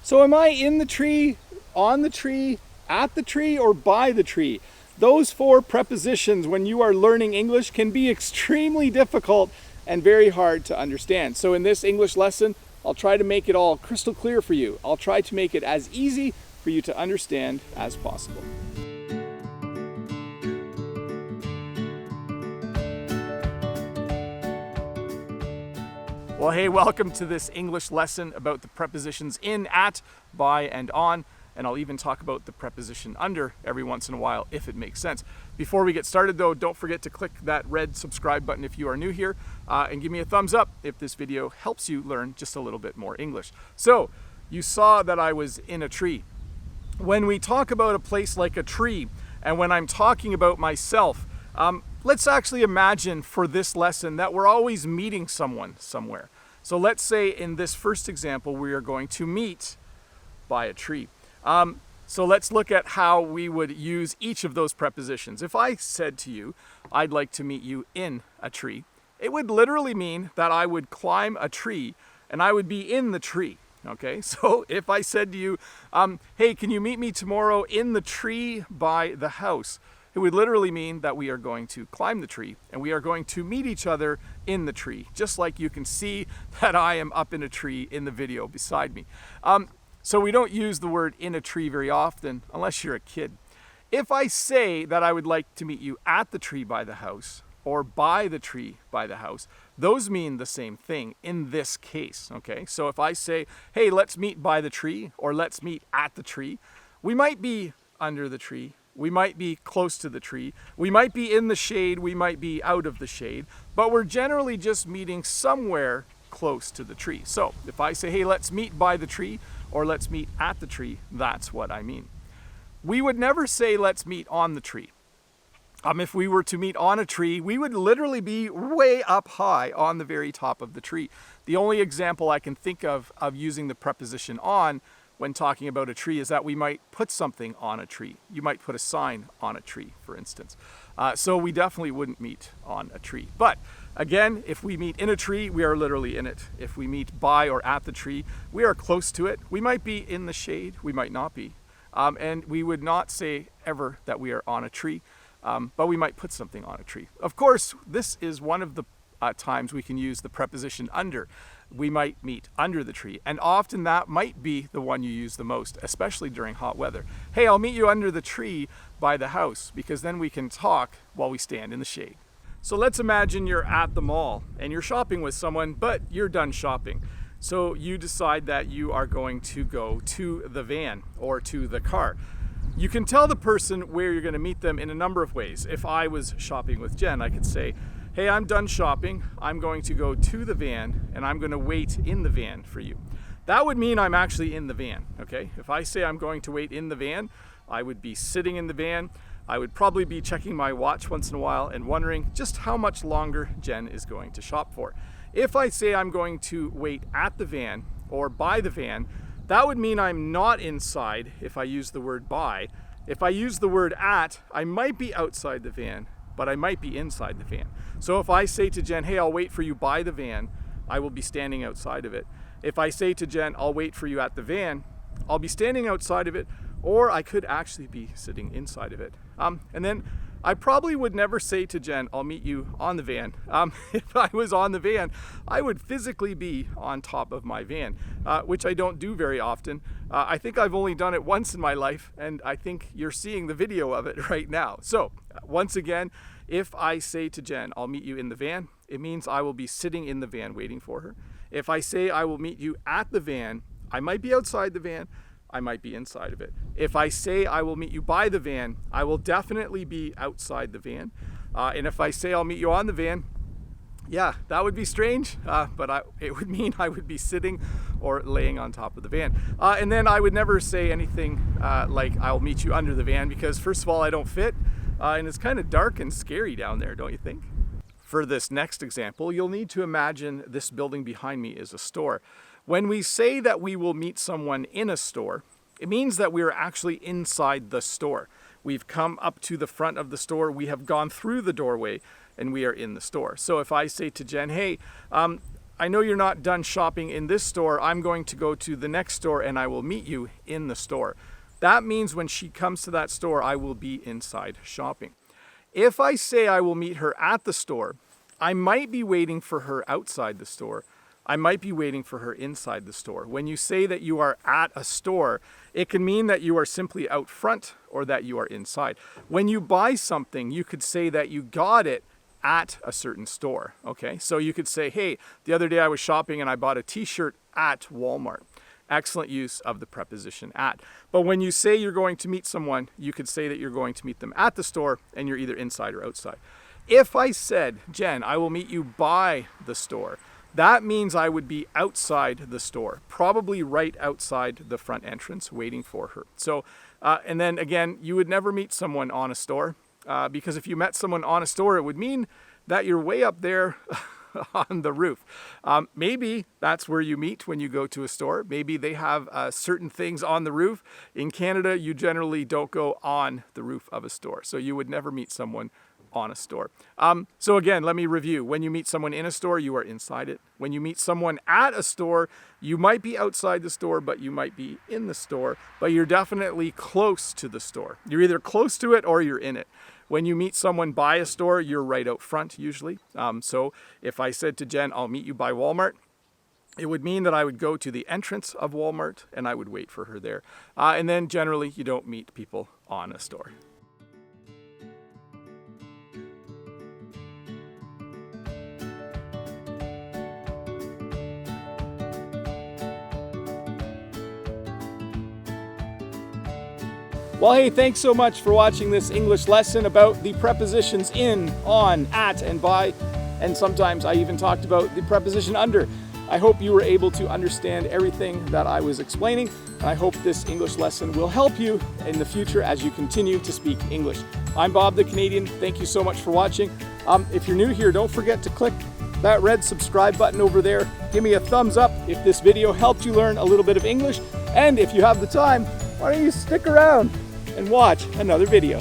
So am I in the tree, on the tree, at the tree, or by the tree? Those four prepositions, when you are learning English, can be extremely difficult and very hard to understand. So in this English lesson, I'll try to make it all crystal clear for you. I'll try to make it as easy for you to understand as possible. Well, hey, welcome to this English lesson about the prepositions in, at, by, and on. And I'll even talk about the preposition under every once in a while if it makes sense. Before we get started though, don't forget to click that red subscribe button if you are new here, and give me a thumbs up if this video helps you learn just a little bit more English. So, you saw that I was in a tree. When we talk about a place like a tree, and when I'm talking about myself, let's actually imagine for this lesson that we're always meeting someone somewhere. So let's say in this first example, we are going to meet by a tree. So let's look at how we would use each of those prepositions. If I said to you, I'd like to meet you in a tree, it would literally mean that I would climb a tree and I would be in the tree. Okay, so if I said to you, hey, can you meet me tomorrow in the tree by the house? It would literally mean that we are going to climb the tree and we are going to meet each other in the tree, just like you can see that I am up in a tree in the video beside me. So we don't use the word in a tree very often, unless you're a kid. If I say that I would like to meet you at the tree by the house, or by the tree by the house, those mean the same thing in this case, okay? So if I say, hey, let's meet by the tree, or let's meet at the tree, we might be under the tree, we might be close to the tree, we might be in the shade, we might be out of the shade, but we're generally just meeting somewhere close to the tree. So if I say, hey, let's meet by the tree, or let's meet at the tree, that's what I mean. We would never say let's meet on the tree. If we were to meet on a tree, we would literally be way up high on the very top of the tree. The only example I can think of using the preposition on when talking about a tree is that we might put something on a tree. You might put a sign on a tree, for instance. So we definitely wouldn't meet on a tree. But again, if we meet in a tree, we are literally in it. If we meet by or at the tree, we are close to it. We might be in the shade, we might not be. And we would not say ever that we are on a tree, but we might put something on a tree. Of course, this is one of the times we can use the preposition under. We might meet under the tree, and often that might be the one you use the most, especially during hot weather. Hey, I'll meet you under the tree by the house, because then we can talk while we stand in the shade. So let's imagine you're at the mall and you're shopping with someone, but you're done shopping. So you decide that you are going to go to the van or to the car. You can tell the person where you're going to meet them in a number of ways. If I was shopping with Jen, I could say, hey, I'm done shopping. I'm going to go to the van and I'm going to wait in the van for you. That would mean I'm actually in the van, okay? If I say I'm going to wait in the van, I would be sitting in the van. I would probably be checking my watch once in a while and wondering just how much longer Jen is going to shop for. If I say I'm going to wait at the van or by the van, that would mean I'm not inside if I use the word by. If I use the word at, I might be outside the van, but I might be inside the van. So if I say to Jen, hey, I'll wait for you by the van, I will be standing outside of it. If I say to Jen, I'll wait for you at the van, I'll be standing outside of it, or I could actually be sitting inside of it. And then I probably would never say to Jen, I'll meet you on the van. If I was on the van, I would physically be on top of my van, which I don't do very often. I think I've only done it once in my life, and I think you're seeing the video of it right now. So once again, if I say to Jen, I'll meet you in the van, it means I will be sitting in the van waiting for her. If I say I will meet you at the van, I might be outside the van, I might be inside of it. If I say I will meet you by the van, I will definitely be outside the van. And if I say I'll meet you on the van, yeah, that would be strange, but it would mean I would be sitting or laying on top of the van. And then I would never say anything like I'll meet you under the van, because first of all, I don't fit, and it's kind of dark and scary down there, don't you think? For this next example, you'll need to imagine this building behind me is a store. When we say that we will meet someone in a store, it means that we are actually inside the store. We've come up to the front of the store, we have gone through the doorway, and we are in the store. So if I say to Jen, hey, I know you're not done shopping in this store. I'm going to go to the next store and I will meet you in the store. That means when she comes to that store, I will be inside shopping. If I say I will meet her at the store, I might be waiting for her outside the store. I might be waiting for her inside the store. When you say that you are at a store, it can mean that you are simply out front or that you are inside. When you buy something, you could say that you got it at a certain store, okay? So you could say, hey, the other day I was shopping and I bought a t-shirt at Walmart. Excellent use of the preposition at. But when you say you're going to meet someone, you could say that you're going to meet them at the store and you're either inside or outside. If I said, Jen, I will meet you by the store, that means I would be outside the store, probably right outside the front entrance waiting for her. So, and then again, you would never meet someone on a store because if you met someone on a store, it would mean that you're way up there on the roof. Maybe that's where you meet when you go to a store. Maybe they have certain things on the roof. In Canada, you generally don't go on the roof of a store. So you would never meet someone on a store. So again, let me review. When you meet someone in a store, you are inside it. When you meet someone at a store, you might be outside the store, but you might be in the store, but you're definitely close to the store. You're either close to it or you're in it. When you meet someone by a store, you're right out front usually. So if I said to Jen, I'll meet you by Walmart, it would mean that I would go to the entrance of Walmart and I would wait for her there. And then generally you don't meet people on a store. Well, hey, thanks so much for watching this English lesson about the prepositions in, on, at, and by, and sometimes I even talked about the preposition under. I hope you were able to understand everything that I was explaining, and I hope this English lesson will help you in the future as you continue to speak English. I'm Bob the Canadian. Thank you so much for watching. If you're new here, don't forget to click that red subscribe button over there. Give me a thumbs up if this video helped you learn a little bit of English, and if you have the time, why don't you stick around and watch another video.